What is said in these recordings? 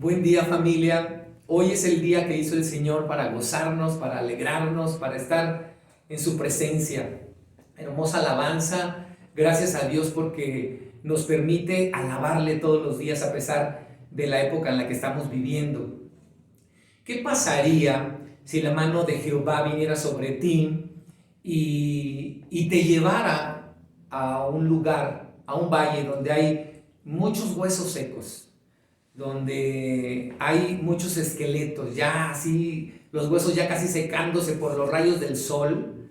Buen día, familia. Hoy es el día que hizo el Señor para gozarnos, para alegrarnos, para estar en su presencia. Hermosa alabanza. Gracias a Dios porque nos permite alabarle todos los días a pesar de la época en la que estamos viviendo. ¿Qué pasaría si la mano de Jehová viniera sobre ti y te llevara a un lugar, a un valle donde hay muchos huesos secos? Donde hay muchos esqueletos, ya así, los huesos ya casi secándose por los rayos del sol,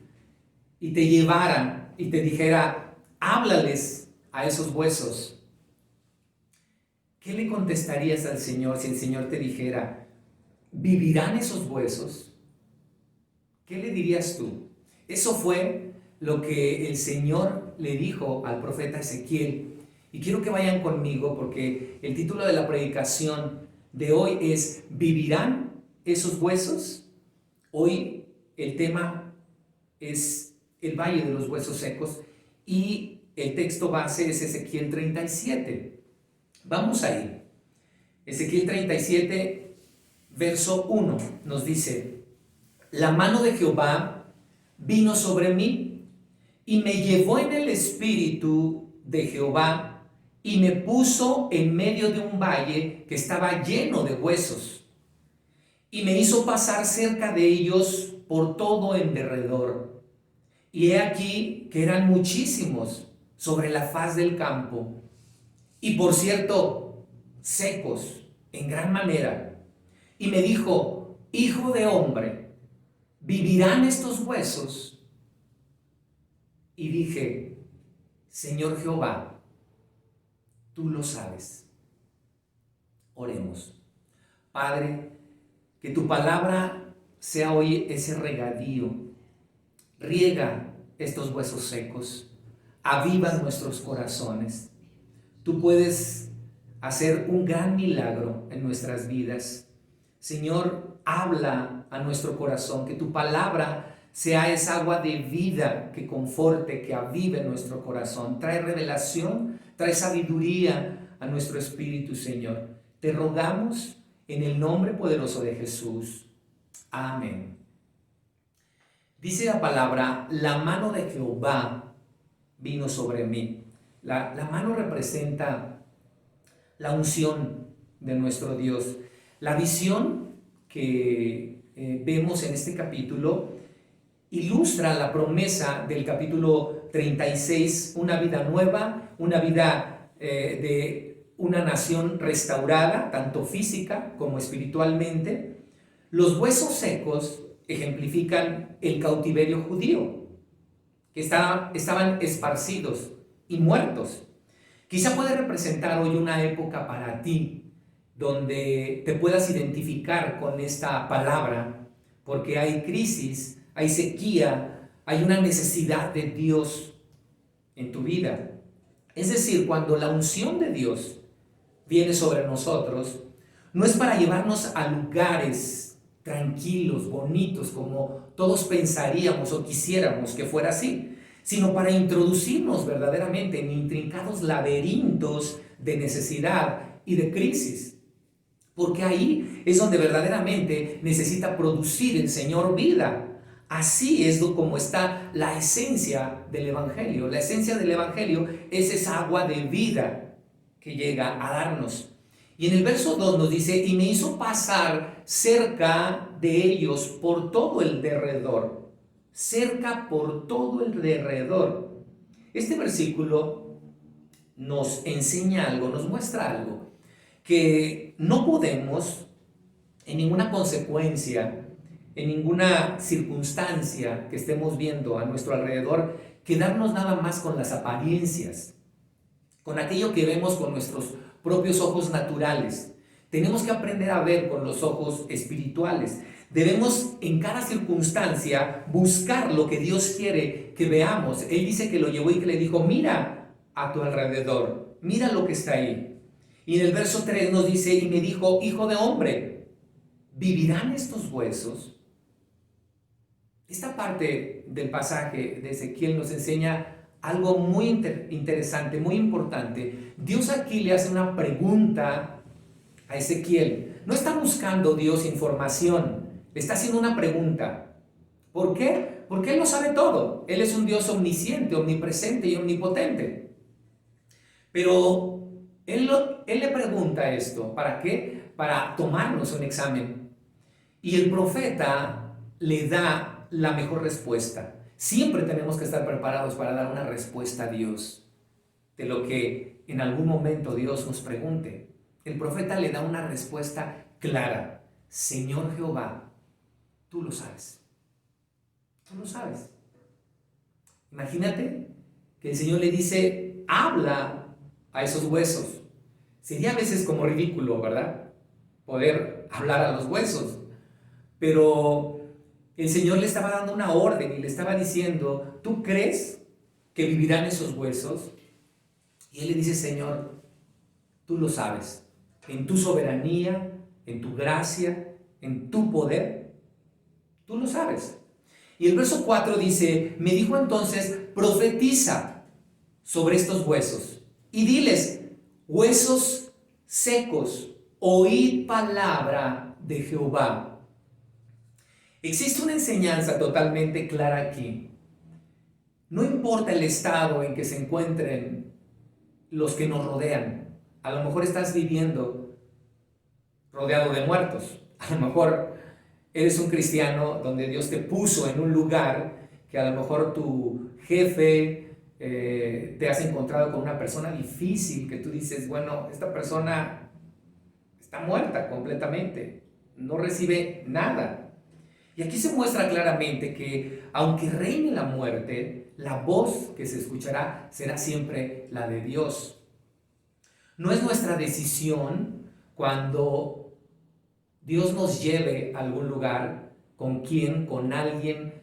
y te llevaran y te dijera, háblales a esos huesos. ¿Qué le contestarías al Señor si el Señor te dijera, ¿vivirán esos huesos? ¿Qué le dirías tú? Eso fue lo que el Señor le dijo al profeta Ezequiel. Y quiero que vayan conmigo porque el título de la predicación de hoy es ¿vivirán esos huesos? Hoy el tema es el valle de los huesos secos y el texto base es Ezequiel 37. Vamos ahí. Ezequiel 37, verso 1 nos dice, la mano de Jehová vino sobre mí y me llevó en el espíritu de Jehová y me puso en medio de un valle que estaba lleno de huesos, y me hizo pasar cerca de ellos por todo en derredor. Y he aquí que eran muchísimos sobre la faz del campo, y por cierto, secos en gran manera. Y me dijo, hijo de hombre, ¿vivirán estos huesos? Y dije, Señor Jehová, tú lo sabes. Oremos. Padre, que tu palabra sea hoy ese regadío. Riega estos huesos secos. Aviva nuestros corazones. Tú puedes hacer un gran milagro en nuestras vidas. Señor, habla a nuestro corazón. Que tu palabra sea esa agua de vida que conforte, que avive nuestro corazón. Trae revelación, trae sabiduría a nuestro espíritu, Señor. Te rogamos en el nombre poderoso de Jesús. Amén. Dice la palabra, la mano de Jehová vino sobre mí. La mano representa la unción de nuestro Dios. La visión que vemos en este capítulo ilustra la promesa del capítulo 36, una vida nueva, una vida de una nación restaurada, tanto física como espiritualmente. Los huesos secos ejemplifican el cautiverio judío, que estaban esparcidos y muertos. Quizá puede representar hoy una época para ti donde te puedas identificar con esta palabra, porque hay crisis, hay sequía, hay una necesidad de Dios en tu vida. Es decir, cuando la unción de Dios viene sobre nosotros, no es para llevarnos a lugares tranquilos, bonitos, como todos pensaríamos o quisiéramos que fuera así, sino para introducirnos verdaderamente en intrincados laberintos de necesidad y de crisis. Porque ahí es donde verdaderamente necesita producir el Señor vida. Así es como está la esencia del Evangelio. La esencia del Evangelio es esa agua de vida que llega a darnos. Y en el verso 2 nos dice, y me hizo pasar cerca de ellos por todo el derredor. Cerca por todo el derredor. Este versículo nos enseña algo, nos muestra algo, que no podemos en ninguna consecuencia, en ninguna circunstancia que estemos viendo a nuestro alrededor, quedarnos nada más con las apariencias, con aquello que vemos con nuestros propios ojos naturales. Tenemos que aprender a ver con los ojos espirituales. Debemos en cada circunstancia buscar lo que Dios quiere que veamos. Él dice que lo llevó y que le dijo, mira a tu alrededor, mira lo que está ahí. Y en el verso 3 nos dice, y me dijo, hijo de hombre, ¿vivirán estos huesos? Esta parte del pasaje de Ezequiel nos enseña algo muy interesante, muy importante. Dios aquí le hace una pregunta a Ezequiel. No está buscando Dios información, le está haciendo una pregunta. ¿Por qué? Porque Él lo sabe todo. Él es un Dios omnisciente, omnipresente y omnipotente. Pero Él le pregunta esto, ¿para qué? Para tomarnos un examen. Y el profeta le da la mejor respuesta. Siempre tenemos que estar preparados para dar una respuesta a Dios de lo que en algún momento Dios nos pregunte. El profeta le da una respuesta clara. Señor Jehová, tú lo sabes. Tú lo sabes. Imagínate que el Señor le dice, habla a esos huesos. Sería a veces como ridículo, ¿verdad? Poder hablar a los huesos. Pero el Señor le estaba dando una orden y le estaba diciendo, ¿tú crees que vivirán esos huesos? Y Él le dice, Señor, tú lo sabes. En tu soberanía, en tu gracia, en tu poder, tú lo sabes. Y el verso 4 dice, me dijo entonces, profetiza sobre estos huesos y diles, huesos secos, oíd palabra de Jehová. Existe una enseñanza totalmente clara aquí. No importa el estado en que se encuentren los que nos rodean. A lo mejor estás viviendo rodeado de muertos. A lo mejor eres un cristiano donde Dios te puso en un lugar que a lo mejor tu jefe te has encontrado con una persona difícil que tú dices, bueno, esta persona está muerta completamente, no recibe nada. Y aquí se muestra claramente que aunque reine la muerte, la voz que se escuchará será siempre la de Dios. No es nuestra decisión cuando Dios nos lleve a algún lugar, con quién, con alguien.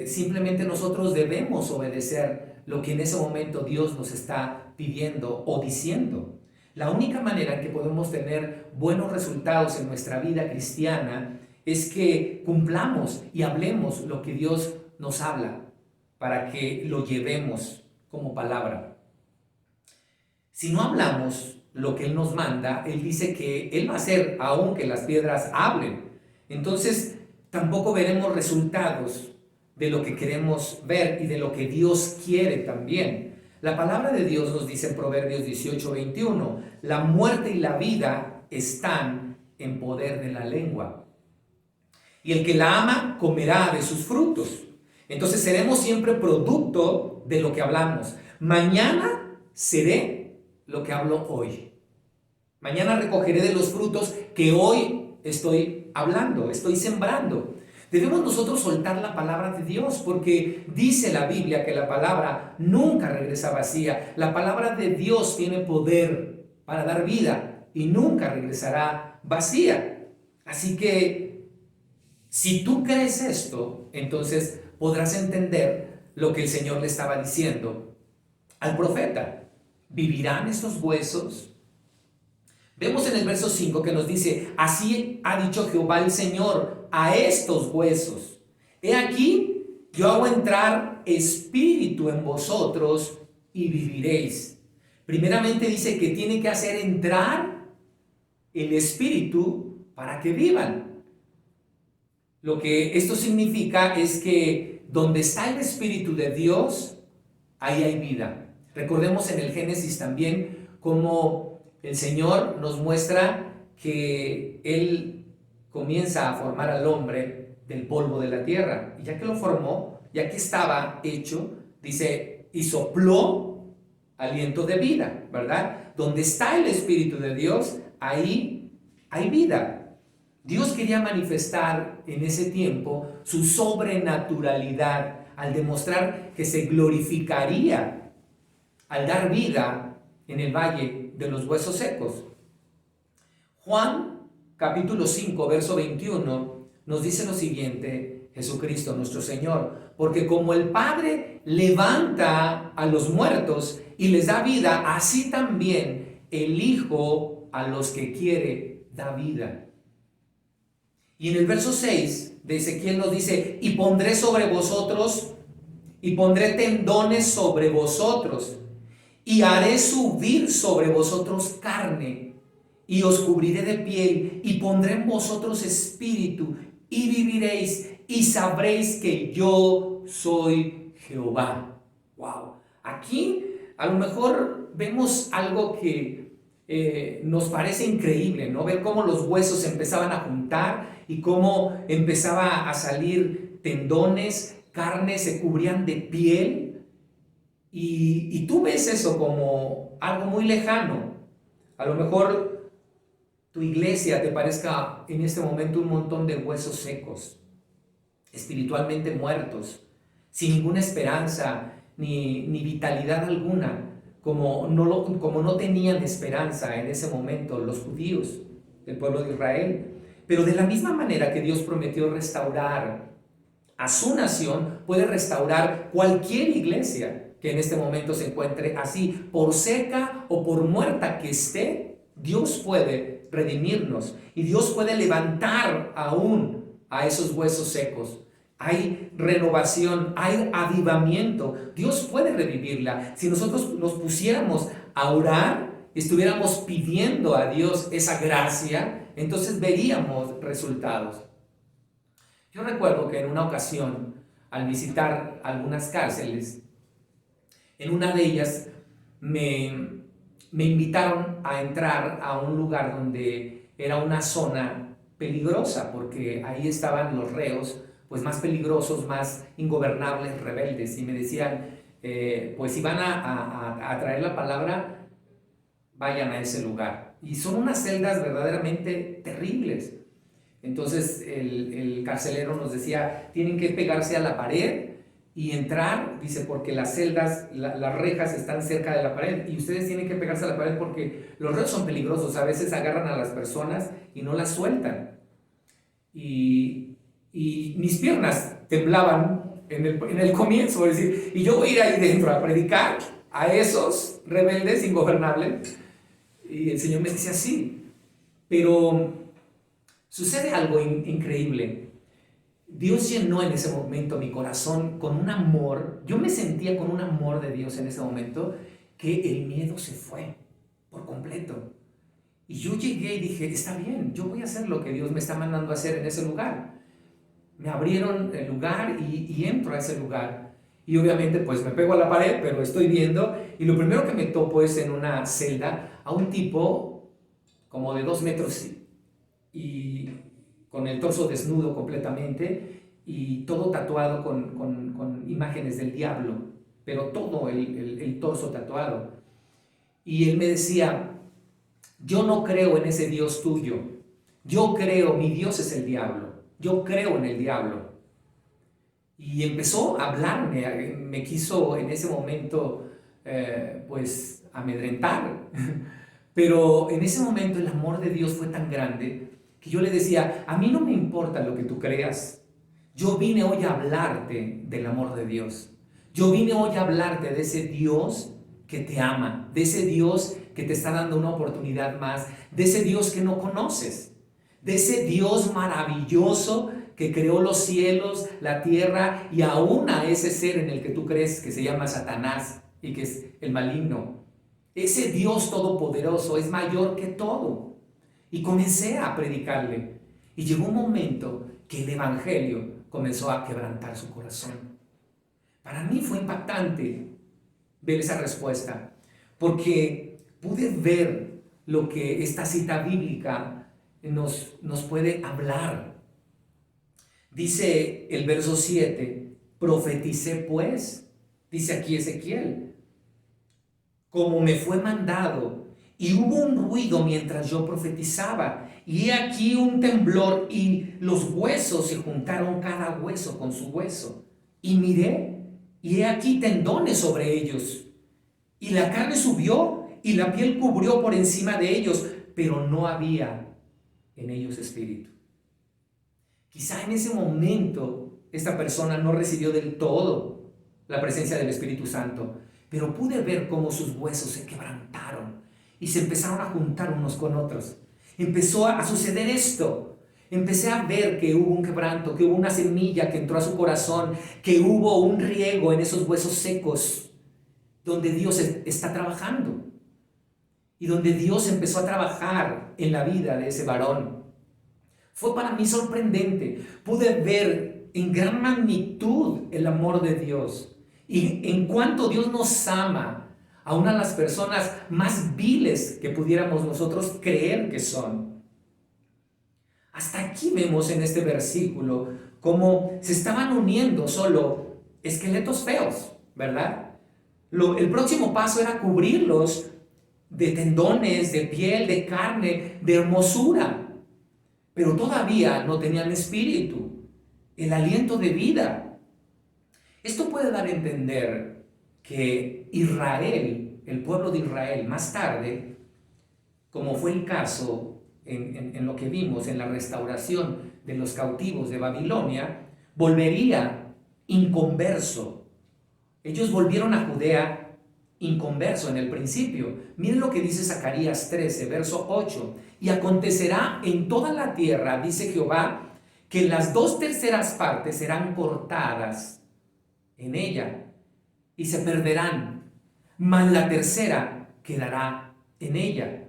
Simplemente nosotros debemos obedecer lo que en ese momento Dios nos está pidiendo o diciendo. La única manera en que podemos tener buenos resultados en nuestra vida cristiana es que cumplamos y hablemos lo que Dios nos habla para que lo llevemos como palabra. Si no hablamos lo que Él nos manda, Él dice que Él va a hacer aun que las piedras hablen. Entonces tampoco veremos resultados de lo que queremos ver y de lo que Dios quiere también. La palabra de Dios nos dice en Proverbios 18:21, la muerte y la vida están en poder de la lengua. Y el que la ama comerá de sus frutos. Entonces seremos siempre producto de lo que hablamos. Mañana seré lo que hablo hoy. Mañana recogeré de los frutos que hoy estoy hablando, estoy sembrando. Debemos nosotros soltar la palabra de Dios porque dice la Biblia que la palabra nunca regresa vacía. La palabra de Dios tiene poder para dar vida y nunca regresará vacía. Así que si tú crees esto, entonces podrás entender lo que el Señor le estaba diciendo al profeta. ¿Vivirán estos huesos? Vemos en el verso 5 que nos dice, así ha dicho Jehová el Señor a estos huesos. He aquí, yo hago entrar espíritu en vosotros y viviréis. Primeramente dice que tiene que hacer entrar el espíritu para que vivan. Lo que esto significa es que donde está el Espíritu de Dios, ahí hay vida. Recordemos en el Génesis también cómo el Señor nos muestra que Él comienza a formar al hombre del polvo de la tierra. Y ya que lo formó, ya que estaba hecho, dice, y sopló aliento de vida, ¿verdad? Donde está el Espíritu de Dios, ahí hay vida. Dios quería manifestar en ese tiempo su sobrenaturalidad al demostrar que se glorificaría al dar vida en el valle de los huesos secos. Juan capítulo 5, verso 21 nos dice lo siguiente, Jesucristo nuestro Señor, porque como el Padre levanta a los muertos y les da vida, así también el Hijo a los que quiere da vida. Y en el verso 6 de Ezequiel nos dice, y pondré sobre vosotros, y pondré tendones sobre vosotros, y haré subir sobre vosotros carne, y os cubriré de piel, y pondré en vosotros espíritu, y viviréis, y sabréis que yo soy Jehová. Wow. Aquí a lo mejor vemos algo que nos parece increíble, ¿no? Ver cómo los huesos se empezaban a juntar y cómo empezaba a salir tendones, carne, se cubrían de piel. Y tú ves eso como algo muy lejano. A lo mejor tu iglesia te parezca en este momento un montón de huesos secos, espiritualmente muertos, sin ninguna esperanza ni vitalidad alguna, como no tenían esperanza en ese momento los judíos, el pueblo de Israel. Pero de la misma manera que Dios prometió restaurar a su nación, puede restaurar cualquier iglesia que en este momento se encuentre así, por seca o por muerta que esté. Dios puede redimirnos y Dios puede levantar aún a esos huesos secos. Hay renovación, hay avivamiento. Dios puede revivirla. Si nosotros nos pusiéramos a orar, estuviéramos pidiendo a Dios esa gracia, entonces veríamos resultados. Yo recuerdo que en una ocasión, al visitar algunas cárceles, en una de ellas me invitaron a entrar a un lugar donde era una zona peligrosa, porque ahí estaban los reos, pues más peligrosos, más ingobernables, rebeldes, y me decían, pues si van a traer la palabra, vayan a ese lugar. Y son unas celdas verdaderamente terribles. Entonces el carcelero nos decía, tienen que pegarse a la pared y entrar, dice, porque las celdas, las rejas están cerca de la pared y ustedes tienen que pegarse a la pared porque los reos son peligrosos, a veces agarran a las personas y no las sueltan. Y mis piernas temblaban en el comienzo, es decir, y yo voy a ir ahí dentro a predicar a esos rebeldes ingobernables. Y el Señor me dice así, pero sucede algo increíble. Dios llenó en ese momento mi corazón con un amor. Yo me sentía con un amor de Dios en ese momento, que el miedo se fue por completo. Y yo llegué y dije, está bien, yo voy a hacer lo que Dios me está mandando a hacer en ese lugar. Me abrieron el lugar y entro a ese lugar. Y obviamente pues me pego a la pared, pero estoy viendo. Y lo primero que me topo es en una celda a un tipo como de 2 metros y con el torso desnudo completamente y todo tatuado con imágenes del diablo, pero todo el torso tatuado. Y él me decía, yo no creo en ese Dios tuyo, yo creo, mi Dios es el diablo, yo creo en el diablo. Y empezó a hablarme, me quiso en ese momento pues amedrentar, pero en ese momento el amor de Dios fue tan grande que yo le decía, a mí no me importa lo que tú creas, yo vine hoy a hablarte del amor de Dios, yo vine hoy a hablarte de ese Dios que te ama, de ese Dios que te está dando una oportunidad más, de ese Dios que no conoces, de ese Dios maravilloso que creó los cielos, la tierra y aún a ese ser en el que tú crees que se llama Satanás y que es el maligno. Ese Dios todopoderoso es mayor que todo. Y comencé a predicarle. Y llegó un momento que el evangelio comenzó a quebrantar su corazón. Para mí fue impactante ver esa respuesta, porque pude ver lo que esta cita bíblica nos puede hablar. Dice el verso 7, profeticé pues, dice aquí Ezequiel, como me fue mandado, y hubo un ruido mientras yo profetizaba, y he aquí un temblor, y los huesos se juntaron cada hueso con su hueso. Y miré, y he aquí tendones sobre ellos, y la carne subió, y la piel cubrió por encima de ellos, pero no había en ellos espíritu. Quizá en ese momento esta persona no recibió del todo la presencia del Espíritu Santo, pero pude ver cómo sus huesos se quebrantaron y se empezaron a juntar unos con otros. Empezó a suceder esto. Empecé a ver que hubo un quebranto, que hubo una semilla que entró a su corazón, que hubo un riego en esos huesos secos, donde Dios está trabajando y donde Dios empezó a trabajar en la vida de ese varón. Fue para mí sorprendente. Pude ver en gran magnitud el amor de Dios y en cuanto Dios nos ama a una de las personas más viles que pudiéramos nosotros creer que son. Hasta aquí vemos en este versículo cómo se estaban uniendo solo esqueletos feos, ¿verdad? El próximo paso era cubrirlos de tendones, de piel, de carne, de hermosura. Pero todavía no tenían espíritu, el aliento de vida. Esto puede dar a entender que Israel, el pueblo de Israel, más tarde, como fue el caso en lo que vimos en la restauración de los cautivos de Babilonia, volvería inconverso. Ellos volvieron a Judea inconverso en el principio. Miren lo que dice Zacarías 13, verso 8. Y acontecerá en toda la tierra, dice Jehová, que las 2/3 partes serán cortadas en ella y se perderán, mas la tercera quedará en ella.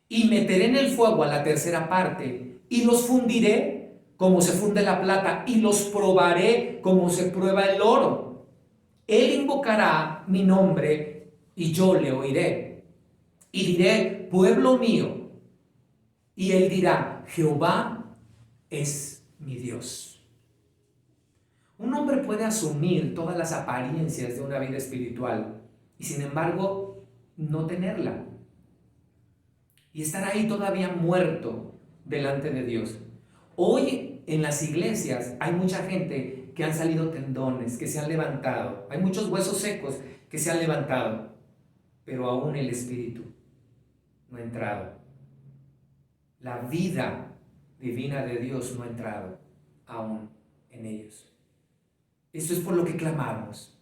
Y meteré en el fuego a la tercera parte y los fundiré como se funde la plata y los probaré como se prueba el oro. Él invocará mi nombre y yo le oiré. Y diré, pueblo mío. Y él dirá, Jehová es mi Dios. Un hombre puede asumir todas las apariencias de una vida espiritual y sin embargo no tenerla. Y estar ahí todavía muerto delante de Dios. Hoy en las iglesias hay mucha gente que han salido tendones, que se han levantado. Hay muchos huesos secos que se han levantado, pero aún el espíritu no ha entrado. La vida divina de Dios no ha entrado aún en ellos. Esto es por lo que clamamos.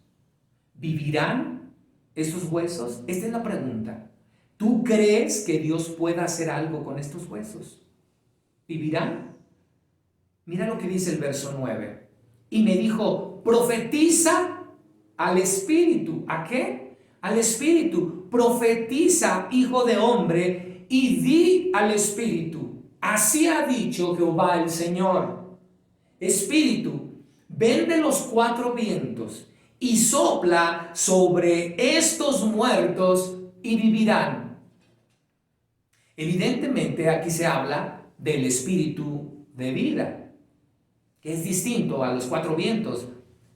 ¿Vivirán estos huesos? Esta es la pregunta. ¿Tú crees que Dios pueda hacer algo con estos huesos? ¿Vivirán? Mira lo que dice el verso 9. Y me dijo, profetiza al Espíritu. ¿A qué? Al Espíritu. Profetiza, hijo de hombre, y di al Espíritu. Así ha dicho Jehová el Señor. Espíritu, ven de los 4 vientos y sopla sobre estos muertos y vivirán. Evidentemente aquí se habla del espíritu de vida, que es distinto a los 4 vientos,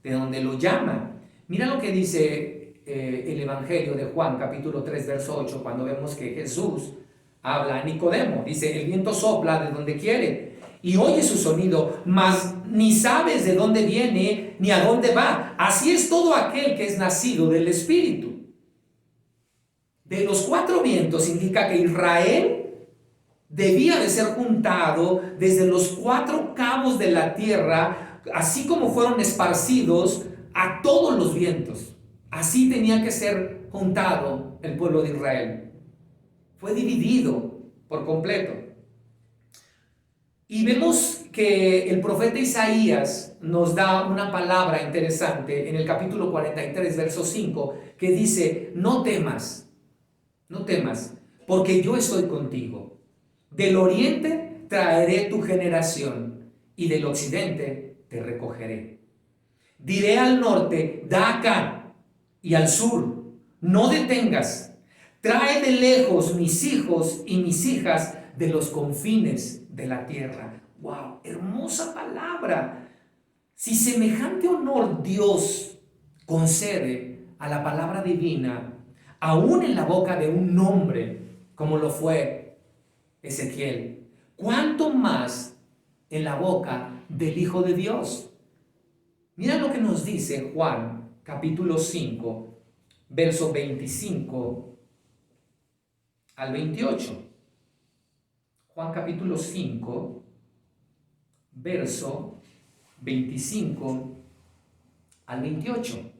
de donde lo llama. Mira lo que dice el Evangelio de Juan, capítulo 3, verso 8, cuando vemos que Jesús habla a Nicodemo. Dice, el viento sopla de donde quiere y oye su sonido, mas ni sabes de dónde viene ni a dónde va. Así es todo aquel que es nacido del Espíritu. De los 4 vientos indica que Israel debía de ser juntado desde los 4 cabos de la tierra, así como fueron esparcidos a todos los vientos. Así tenía que ser juntado el pueblo de Israel. Fue dividido por completo. Y vemos que el profeta Isaías nos da una palabra interesante en el capítulo 43, verso 5, que dice, no temas, porque yo estoy contigo. Del oriente traeré tu generación y del occidente te recogeré. Diré al norte, da acá, y al sur, no detengas. Trae de lejos mis hijos y mis hijas de los confines de la tierra. ¡Wow! Hermosa palabra. Si semejante honor Dios concede a la palabra divina, aún en la boca de un hombre como lo fue Ezequiel, ¿cuánto más en la boca del Hijo de Dios? Mira lo que nos dice Juan capítulo 5, verso 25 al 28. Juan capítulo 5, verso 25 al 28.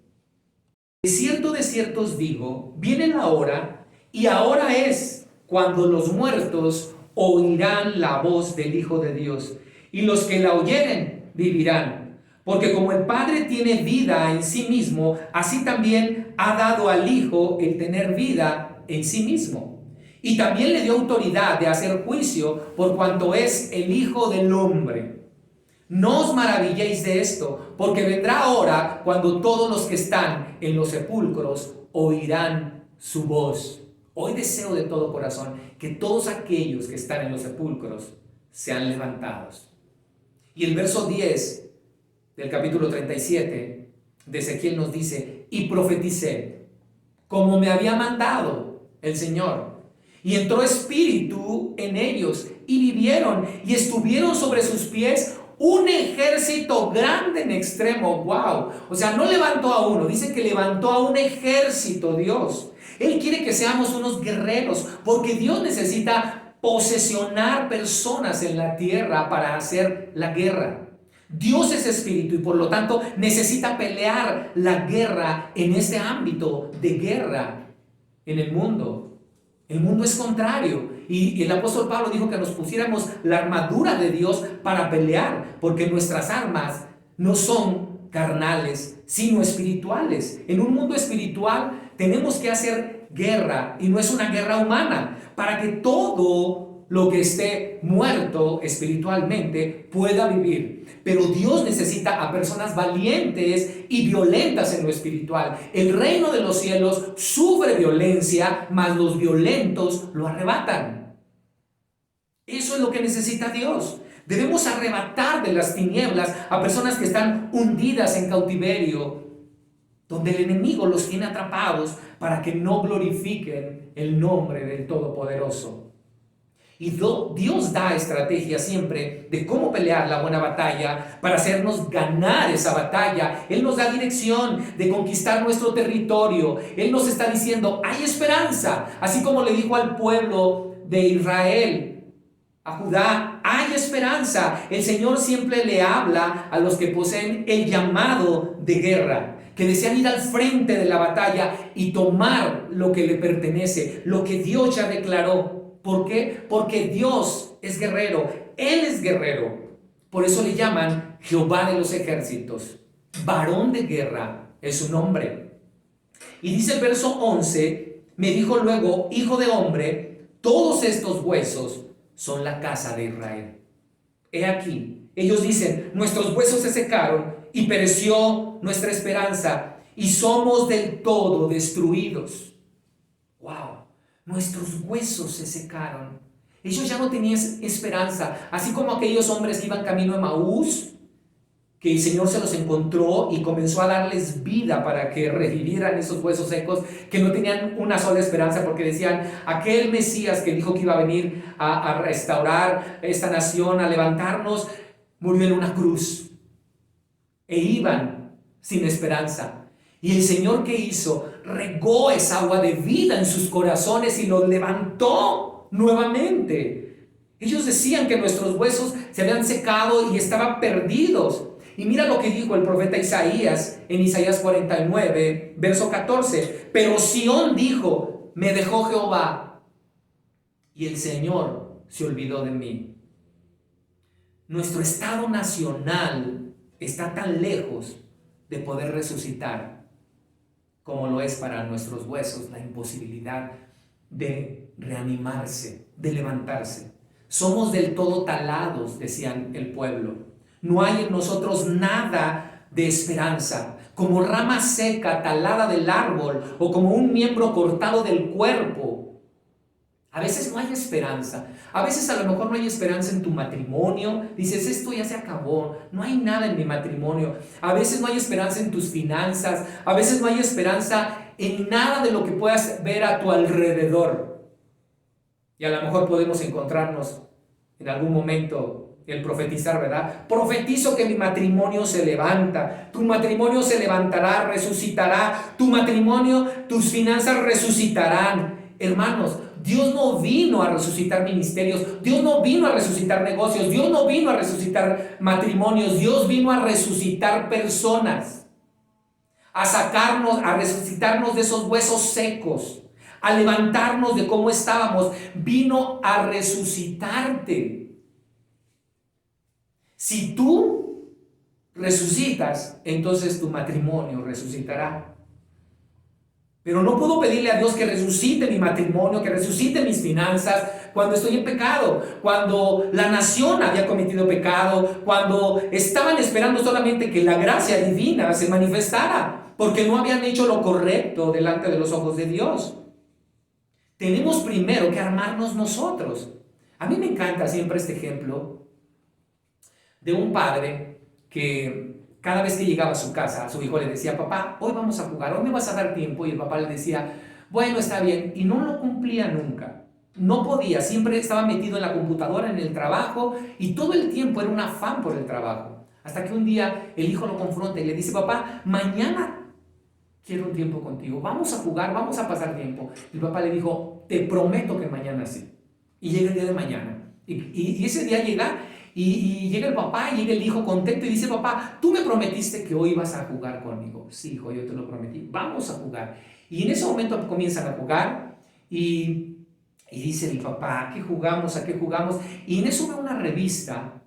De cierto os digo, viene la hora, y ahora es, cuando los muertos oirán la voz del Hijo de Dios, y los que la oyeren vivirán. Porque como el Padre tiene vida en sí mismo, así también ha dado al Hijo el tener vida en sí mismo. Y también le dio autoridad de hacer juicio por cuanto es el Hijo del Hombre. No os maravilléis de esto, porque vendrá hora cuando todos los que están en los sepulcros oirán su voz. Hoy deseo de todo corazón que todos aquellos que están en los sepulcros sean levantados. Y el verso 10 del capítulo 37 de Ezequiel nos dice: y profeticé como me había mandado el Señor. Y entró espíritu en ellos y vivieron y estuvieron sobre sus pies un ejército grande en extremo. Wow. O sea, no levantó a uno, dice que levantó a un ejército Dios. Él quiere que seamos unos guerreros, porque Dios necesita posesionar personas en la tierra para hacer la guerra. Dios es espíritu y por lo tanto necesita pelear la guerra en este ámbito de guerra en el mundo. El mundo es contrario y el apóstol Pablo dijo que nos pusiéramos la armadura de Dios para pelear, porque nuestras armas no son carnales, sino espirituales. En un mundo espiritual tenemos que hacer guerra, y no es una guerra humana, para que todo lo que esté muerto espiritualmente pueda vivir. Pero Dios necesita a personas valientes y violentas en lo espiritual. El reino de los cielos sufre violencia, mas los violentos lo arrebatan. Eso es lo que necesita Dios. Debemos arrebatar de las tinieblas a personas que están hundidas en cautiverio, donde el enemigo los tiene atrapados para que no glorifiquen el nombre del Todopoderoso. Y Dios da estrategia siempre de cómo pelear la buena batalla para hacernos ganar esa batalla. Él nos da dirección de conquistar nuestro territorio. Él nos está diciendo, hay esperanza. Así como le dijo al pueblo de Israel, a Judá, hay esperanza. El Señor siempre le habla a los que poseen el llamado de guerra, que desean ir al frente de la batalla y tomar lo que le pertenece, lo que Dios ya declaró. ¿Por qué? Porque Dios es guerrero, Él es guerrero. Por eso le llaman Jehová de los ejércitos. Varón de guerra es su nombre. Y dice el verso 11, me dijo luego, hijo de hombre, todos estos huesos son la casa de Israel. He aquí, ellos dicen, nuestros huesos se secaron y pereció nuestra esperanza y somos del todo destruidos. Wow. Nuestros huesos se secaron. Ellos ya no tenían esperanza. Así como aquellos hombres que iban camino a Emaús, que el Señor se los encontró y comenzó a darles vida para que revivieran esos huesos secos, que no tenían una sola esperanza, porque decían, aquel Mesías que dijo que iba a venir a restaurar esta nación, a levantarnos, murió en una cruz. E iban sin esperanza. Y el Señor, ¿qué hizo? Regó esa agua de vida en sus corazones y los levantó nuevamente. Ellos decían que nuestros huesos se habían secado y estaban perdidos. Y mira lo que dijo el profeta Isaías en Isaías 49, verso 14. Pero Sión dijo, me dejó Jehová y el Señor se olvidó de mí. Nuestro estado nacional está tan lejos de poder resucitar como lo es para nuestros huesos la imposibilidad de reanimarse, de levantarse. Somos del todo talados, decían el pueblo. No hay en nosotros nada de esperanza, como rama seca talada del árbol o como un miembro cortado del cuerpo. A veces no hay esperanza. A veces a lo mejor no hay esperanza en tu matrimonio. Dices, esto ya se acabó. No hay nada en mi matrimonio. A veces no hay esperanza en tus finanzas. A veces no hay esperanza en nada de lo que puedas ver a tu alrededor. Y a lo mejor podemos encontrarnos en algún momento el profetizar, ¿verdad? Profetizo que mi matrimonio se levanta, tu matrimonio se levantará, resucitará, tu matrimonio, tus finanzas resucitarán. Hermanos, Dios no vino a resucitar ministerios, Dios no vino a resucitar negocios, Dios no vino a resucitar matrimonios, Dios vino a resucitar personas, a sacarnos, a resucitarnos de esos huesos secos, a levantarnos de cómo estábamos. Vino a resucitarte. Si tú resucitas, entonces tu matrimonio resucitará. Pero no puedo pedirle a Dios que resucite mi matrimonio, que resucite mis finanzas cuando estoy en pecado, cuando la nación había cometido pecado, cuando estaban esperando solamente que la gracia divina se manifestara, porque no habían hecho lo correcto delante de los ojos de Dios. Tenemos primero que armarnos nosotros. A mí me encanta siempre este ejemplo de un padre que cada vez que llegaba a su casa, a su hijo le decía: papá, hoy vamos a jugar, hoy me vas a dar tiempo. Y el papá le decía: bueno, está bien. Y no lo cumplía nunca. No podía, siempre estaba metido en la computadora, en el trabajo, y todo el tiempo era un afán por el trabajo. Hasta que un día el hijo lo confronta y le dice: papá, mañana quiero un tiempo contigo, vamos a jugar, vamos a pasar tiempo. El papá le dijo: te prometo que mañana sí. Y llega el día de mañana. Y ese día llega. Y llega el papá y llega el hijo contento y dice: papá, tú me prometiste que hoy ibas a jugar conmigo. Sí, hijo, yo te lo prometí, vamos a jugar. Y en ese momento comienzan a jugar y dice el papá: ¿a qué jugamos? ¿A qué jugamos? Y en eso ve una revista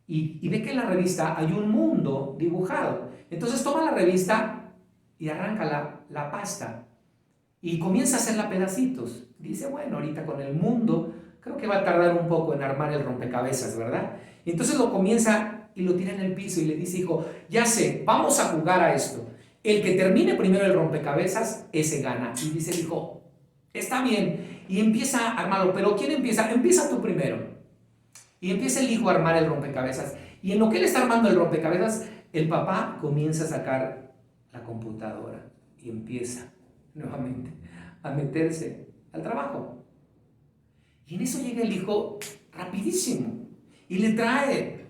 y ve que en la revista hay un mundo dibujado. Entonces toma la revista y arranca la pasta y comienza a hacerla pedacitos. Dice: bueno, ahorita con el mundo creo que va a tardar un poco en armar el rompecabezas, ¿verdad? Y entonces lo comienza y lo tira en el piso y le dice: hijo, ya sé, vamos a jugar a esto. El que termine primero el rompecabezas, ese gana. Y dice el hijo: está bien. Y empieza a armarlo. ¿Pero quién empieza? Empieza tú primero. Y empieza el hijo a armar el rompecabezas. Y en lo que él está armando el rompecabezas, el papá comienza a sacar la computadora y empieza nuevamente a meterse al trabajo. Y en eso llega el hijo rapidísimo y le trae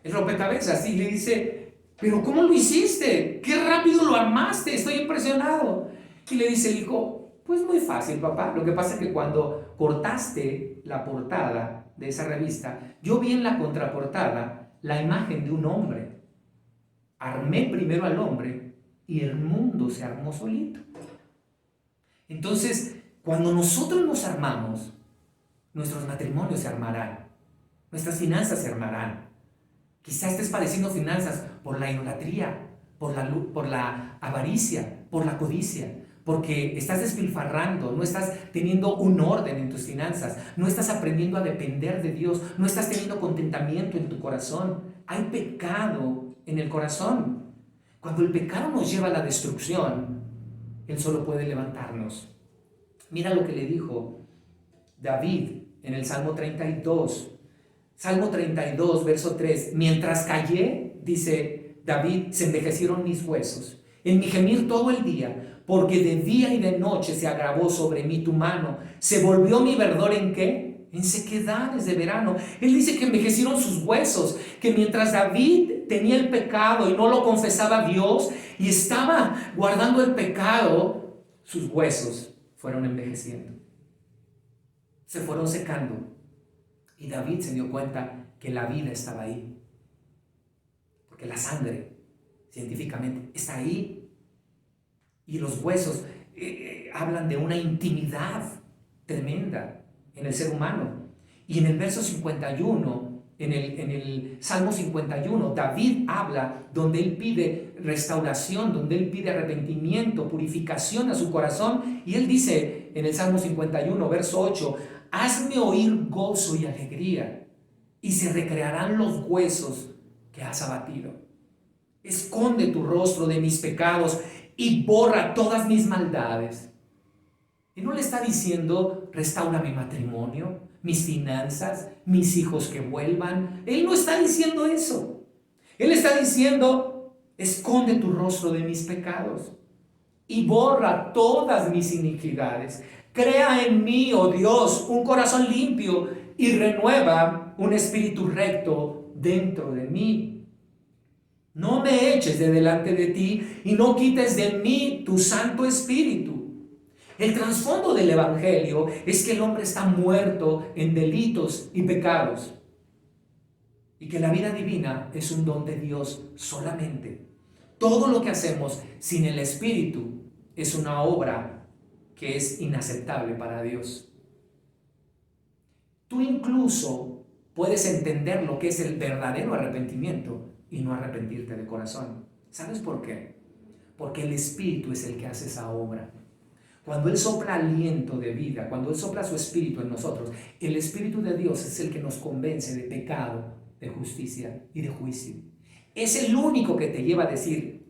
el rompecabezas y le dice: ¿pero cómo lo hiciste? ¡Qué rápido lo armaste! Estoy impresionado. Y le dice el hijo: pues muy fácil, papá. Lo que pasa es que cuando cortaste la portada de esa revista, yo vi en la contraportada la imagen de un hombre. Armé primero al hombre y el mundo se armó solito. Entonces, cuando nosotros nos armamos, nuestros matrimonios se armarán, nuestras finanzas se armarán. Quizás estés padeciendo finanzas por la idolatría, por la avaricia, por la codicia, porque estás despilfarrando, no estás teniendo un orden en tus finanzas, no estás aprendiendo a depender de Dios, no estás teniendo contentamiento en tu corazón. Hay pecado en el corazón. Cuando el pecado nos lleva a la destrucción, Él solo puede levantarnos. Mira lo que le dijo David en el Salmo 32. Salmo 32, verso 3. Mientras callé, dice David, se envejecieron mis huesos. En mi gemir todo el día, porque de día y de noche se agravó sobre mí tu mano. Se volvió mi verdor ¿en qué? En sequedades de verano. Él dice que envejecieron sus huesos, que mientras David tenía el pecado y no lo confesaba a Dios y estaba guardando el pecado, sus huesos fueron envejeciendo. Se fueron secando. Y David se dio cuenta que la vida estaba ahí. Porque la sangre, científicamente, está ahí. Y los huesos hablan de una intimidad tremenda en el ser humano. Y en el verso 51, en el Salmo 51, David habla donde él pide restauración, donde él pide arrepentimiento, purificación a su corazón. Y él dice en el Salmo 51, verso 8: hazme oír gozo y alegría, y se recrearán los huesos que has abatido. Esconde tu rostro de mis pecados y borra todas mis maldades. Y no le está diciendo: restaura mi matrimonio, mis finanzas, mis hijos que vuelvan. Él no está diciendo eso. Él está diciendo: esconde tu rostro de mis pecados. y borra todas mis iniquidades. Crea en mí, oh Dios, un corazón limpio y renueva un espíritu recto dentro de mí. No me eches de delante de ti y no quites de mí tu Santo Espíritu. El trasfondo del Evangelio es que el hombre está muerto en delitos y pecados y que la vida divina es un don de Dios solamente. Todo lo que hacemos sin el Espíritu es una obra que es inaceptable para Dios. Tú incluso puedes entender lo que es el verdadero arrepentimiento y no arrepentirte de corazón. ¿Sabes por qué? Porque el Espíritu es el que hace esa obra. Cuando Él sopla aliento de vida, cuando Él sopla su Espíritu en nosotros, el Espíritu de Dios es el que nos convence de pecado, de justicia y de juicio. Es el único que te lleva a decir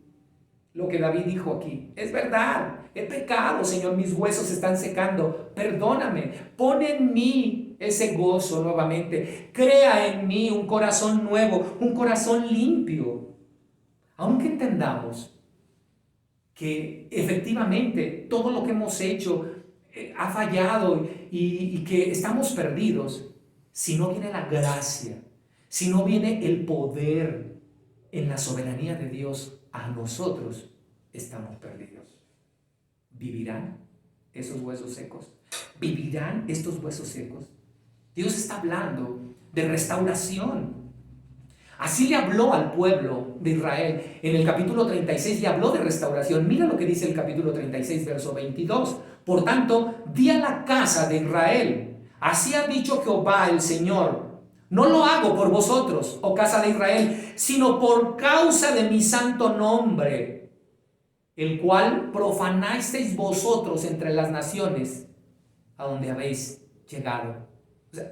lo que David dijo aquí. Es verdad, he pecado, Señor, mis huesos se están secando. Perdóname, pon en mí ese gozo nuevamente. Crea en mí un corazón nuevo, un corazón limpio. Aunque entendamos que efectivamente todo lo que hemos hecho ha fallado y que estamos perdidos, si no viene la gracia, si no viene el poder en la soberanía de Dios a nosotros, estamos perdidos. ¿Vivirán esos huesos secos? ¿Vivirán estos huesos secos? Dios está hablando de restauración. Así le habló al pueblo de Israel. En el capítulo 36 le habló de restauración. Mira lo que dice el capítulo 36, verso 22. Por tanto, di a la casa de Israel: así ha dicho Jehová el Señor, no lo hago por vosotros, oh casa de Israel, sino por causa de mi santo nombre, el cual profanasteis vosotros entre las naciones a donde habéis llegado.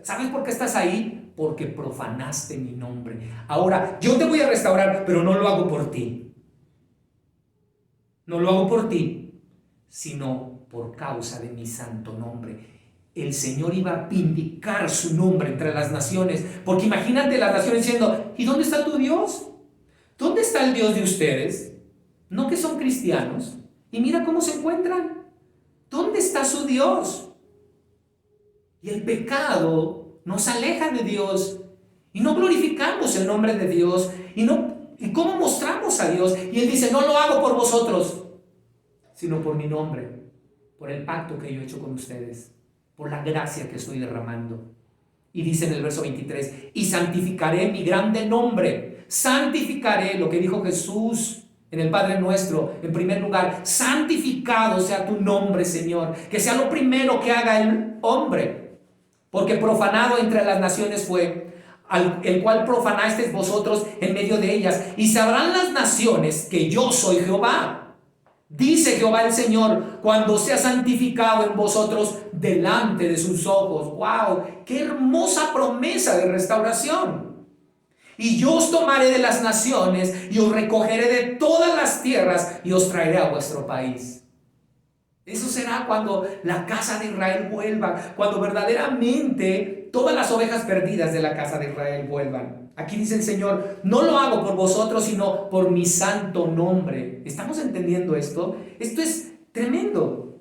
¿Sabes por qué estás ahí? Porque profanaste mi nombre. Ahora, yo te voy a restaurar, pero no lo hago por ti. No lo hago por ti, sino por causa de mi santo nombre. El Señor iba a vindicar su nombre entre las naciones. Porque imagínate las naciones diciendo: ¿y dónde está tu Dios? ¿Dónde está el Dios de ustedes? ¿No que son cristianos? Y mira cómo se encuentran. ¿Dónde está su Dios? Y el pecado nos aleja de Dios y no glorificamos el nombre de Dios. ¿Y cómo mostramos a Dios? Y Él dice: no lo hago por vosotros, sino por mi nombre, por el pacto que yo he hecho con ustedes, por la gracia que estoy derramando. Y dice en el verso 23: y santificaré mi grande nombre. Santificaré, lo que dijo Jesús en el Padre Nuestro, en primer lugar: santificado sea tu nombre, Señor. Que sea lo primero que haga el hombre. Porque profanado entre las naciones fue, el cual profanasteis vosotros en medio de ellas. Y sabrán las naciones que yo soy Jehová, dice Jehová el Señor, cuando sea santificado en vosotros delante de sus ojos. ¡Wow! ¡Qué hermosa promesa de restauración! Y yo os tomaré de las naciones y os recogeré de todas las tierras y os traeré a vuestro país. Eso será cuando la casa de Israel vuelva, cuando verdaderamente todas las ovejas perdidas de la casa de Israel vuelvan. Aquí dice el Señor: no lo hago por vosotros, sino por mi santo nombre. ¿Estamos entendiendo esto? Esto es tremendo.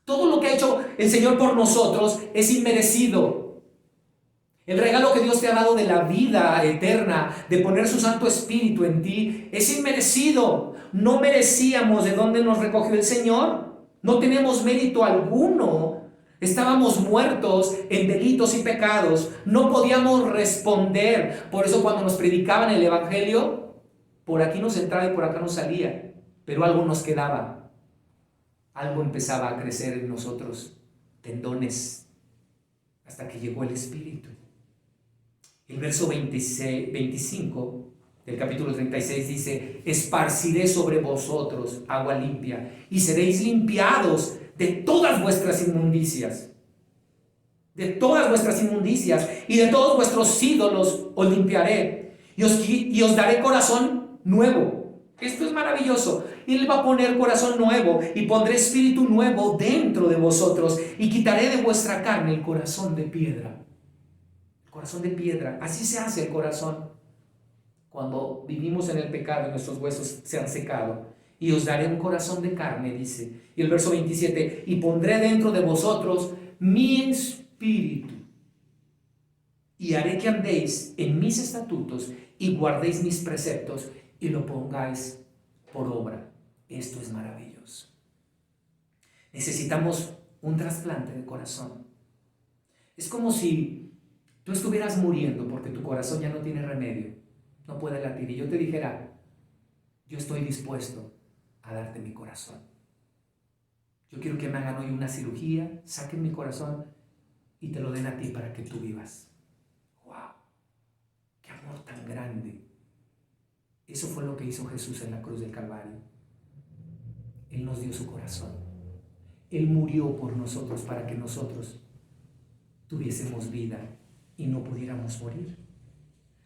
Todo lo que ha hecho el Señor por nosotros es inmerecido. El regalo que Dios te ha dado de la vida eterna, de poner su Santo Espíritu en ti, es inmerecido. No merecíamos de dónde nos recogió el Señor. No tenemos mérito alguno. Estábamos muertos en delitos y pecados. No podíamos responder. Por eso cuando nos predicaban el Evangelio, por aquí nos entraba y por acá nos salía. Pero algo nos quedaba. Algo empezaba a crecer en nosotros. Tendones. Hasta que llegó el Espíritu. El verso 25 del capítulo 36 dice: esparciré sobre vosotros agua limpia y seréis limpiados de todas vuestras inmundicias. De todas vuestras inmundicias y de todos vuestros ídolos os limpiaré y os daré corazón nuevo. Esto es maravilloso. Y Él va a poner corazón nuevo y pondré espíritu nuevo dentro de vosotros y quitaré de vuestra carne el corazón de piedra. El corazón de piedra. Así se hace el corazón. Cuando vivimos en el pecado y nuestros huesos se han secado. y os daré un corazón de carne, dice. Y el verso 27, y pondré dentro de vosotros mi espíritu, y haré que andéis en mis estatutos y guardéis mis preceptos y lo pongáis por obra. Esto es maravilloso. Necesitamos un trasplante de corazón. Es como si tú estuvieras muriendo porque tu corazón ya no tiene remedio, no puede latir, y yo te dijera, yo estoy dispuesto a darte mi corazón. Yo quiero que me hagan hoy una cirugía, saquen mi corazón y te lo den a ti para que tú vivas. ¡Wow! ¡Qué amor tan grande! Eso fue lo que hizo Jesús en la cruz del Calvario. Él nos dio su corazón. Él murió por nosotros para que nosotros tuviésemos vida y no pudiéramos morir.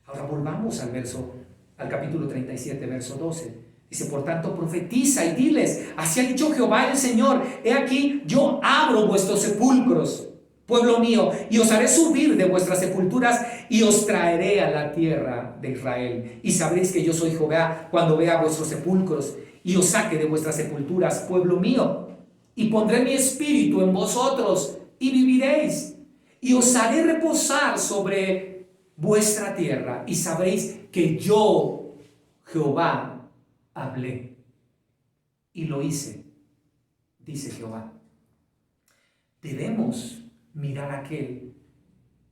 Ahora volvamos al capítulo 37, verso 12. Dice, por tanto, profetiza y diles, así ha dicho Jehová el Señor, he aquí, yo abro vuestros sepulcros, pueblo mío, y os haré subir de vuestras sepulturas y os traeré a la tierra de Israel. Y sabréis que yo soy Jehová cuando vea vuestros sepulcros y os saque de vuestras sepulturas, pueblo mío, y pondré mi espíritu en vosotros y viviréis, y os haré reposar sobre vuestra tierra, y sabréis que yo, Jehová, hablé y lo hice, dice Jehová. Debemos mirar a aquel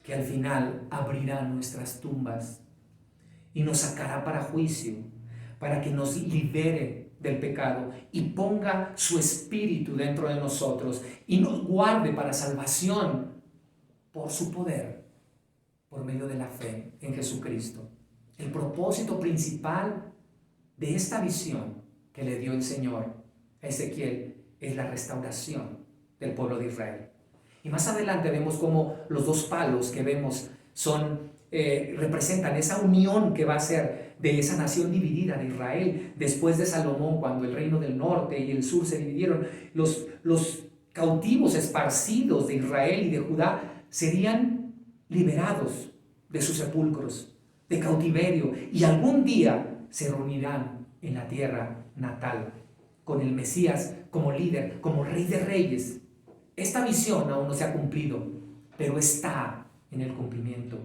que al final abrirá nuestras tumbas y nos sacará para juicio, para que nos libere del pecado y ponga su espíritu dentro de nosotros y nos guarde para salvación por su poder, por medio de la fe en Jesucristo. El propósito principal de esta visión que le dio el Señor a Ezequiel es la restauración del pueblo de Israel. Y más adelante vemos cómo los dos palos que vemos representan esa unión que va a ser de esa nación dividida de Israel después de Salomón, cuando el reino del norte y el sur se dividieron. Los cautivos esparcidos de Israel y de Judá serían liberados de sus sepulcros de cautiverio y algún día se reunirán en la tierra natal con el Mesías como líder, como Rey de Reyes. Esta visión aún no se ha cumplido, pero está en el cumplimiento.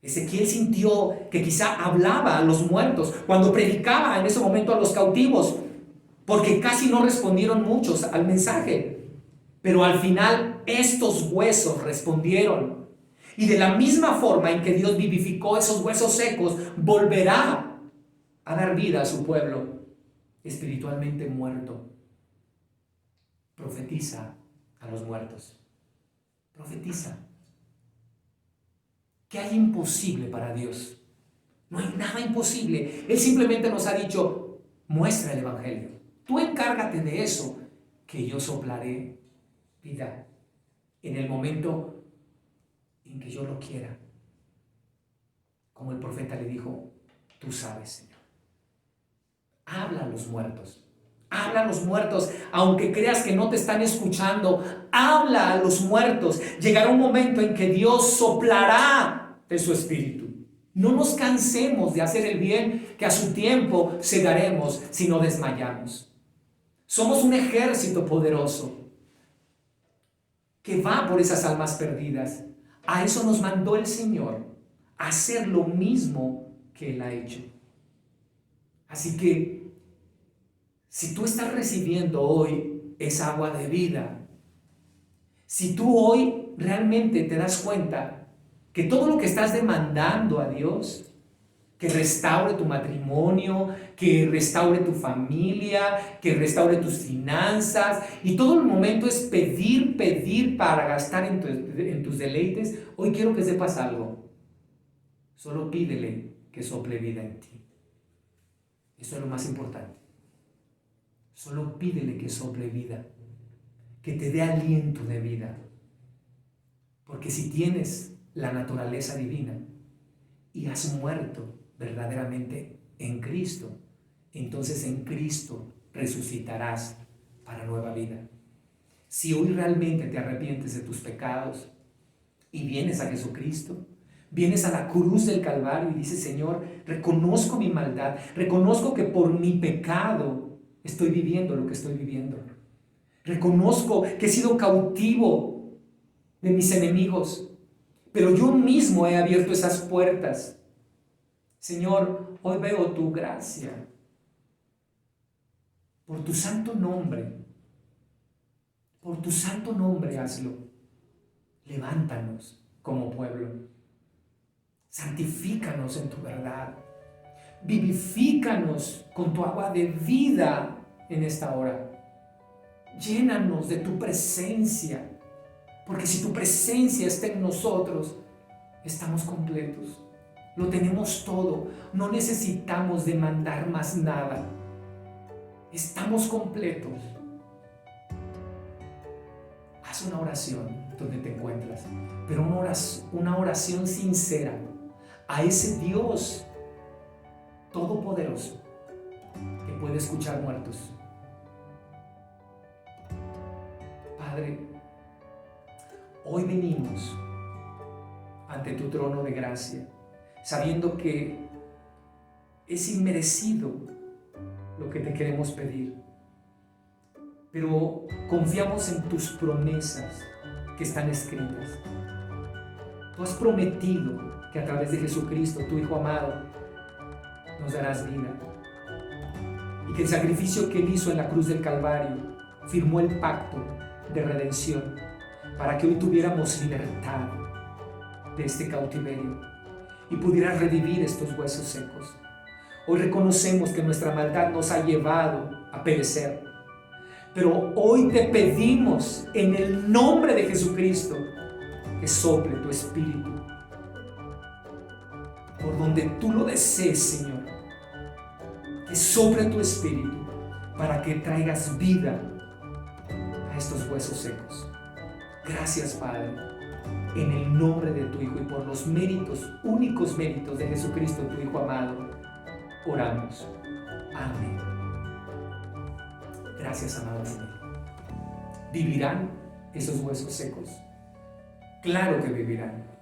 Ezequiel sintió que quizá hablaba a los muertos cuando predicaba en ese momento a los cautivos, porque casi no respondieron muchos al mensaje, pero al final estos huesos respondieron. Y de la misma forma en que Dios vivificó esos huesos secos, volverá a dar vida a su pueblo espiritualmente muerto. Profetiza a los muertos. Profetiza. ¿Qué hay imposible para Dios? No hay nada imposible. Él simplemente nos ha dicho, muestra el Evangelio. Tú encárgate de eso, que yo soplaré vida en el momento en que yo lo quiera. Como el profeta le dijo, tú sabes, Señor. Habla a los muertos. Habla a los muertos, aunque creas que no te están escuchando. Habla a los muertos. Llegará un momento en que Dios soplará de su espíritu. No nos cansemos de hacer el bien, que a su tiempo segaremos si no desmayamos. Somos un ejército poderoso que va por esas almas perdidas. A eso nos mandó el Señor, a hacer lo mismo que Él ha hecho. Así que, si tú estás recibiendo hoy esa agua de vida, si tú hoy realmente te das cuenta que todo lo que estás demandando a Dios, que restaure tu matrimonio, que restaure tu familia, que restaure tus finanzas, y todo el momento es pedir para gastar en tus deleites, hoy quiero que sepas algo. Solo pídele que sople vida en ti. Eso es lo más importante. Solo pídele que sople vida, que te dé aliento de vida. Porque si tienes la naturaleza divina y has muerto verdaderamente en Cristo, entonces en Cristo resucitarás para nueva vida. Si hoy realmente te arrepientes de tus pecados y vienes a Jesucristo, Vienes a la cruz del Calvario y dices, Señor, reconozco mi maldad, reconozco que por mi pecado estoy viviendo lo que estoy viviendo. Reconozco que he sido cautivo de mis enemigos, pero yo mismo he abierto esas puertas. Señor, hoy veo tu gracia. Por tu santo nombre, hazlo. Levántanos como pueblo. Santifícanos en tu verdad. Vivifícanos con tu agua de vida en esta hora. Llénanos de tu presencia, porque si tu presencia está en nosotros, estamos completos. Lo tenemos todo. No necesitamos demandar más nada. Estamos completos. Haz una oración donde te encuentras, pero una oración sincera a ese Dios todopoderoso que puede escuchar muertos. Padre, hoy venimos ante tu trono de gracia, sabiendo que es inmerecido lo que te queremos pedir, pero confiamos en tus promesas que están escritas. Tú has prometido que a través de Jesucristo, tu Hijo amado, nos darás vida, y que el sacrificio que Él hizo en la cruz del Calvario firmó el pacto de redención para que hoy tuviéramos libertad de este cautiverio y pudieras revivir estos huesos secos. Hoy reconocemos que nuestra maldad nos ha llevado a perecer, pero hoy te pedimos en el nombre de Jesucristo que sople tu espíritu por donde tú lo desees, Señor, que sople tu espíritu para que traigas vida a estos huesos secos. Gracias, Padre, en el nombre de tu Hijo y por los méritos, únicos méritos de Jesucristo, tu Hijo amado, oramos. Amén. Gracias, amado Señor. ¿Vivirán esos huesos secos? Claro que vivirán.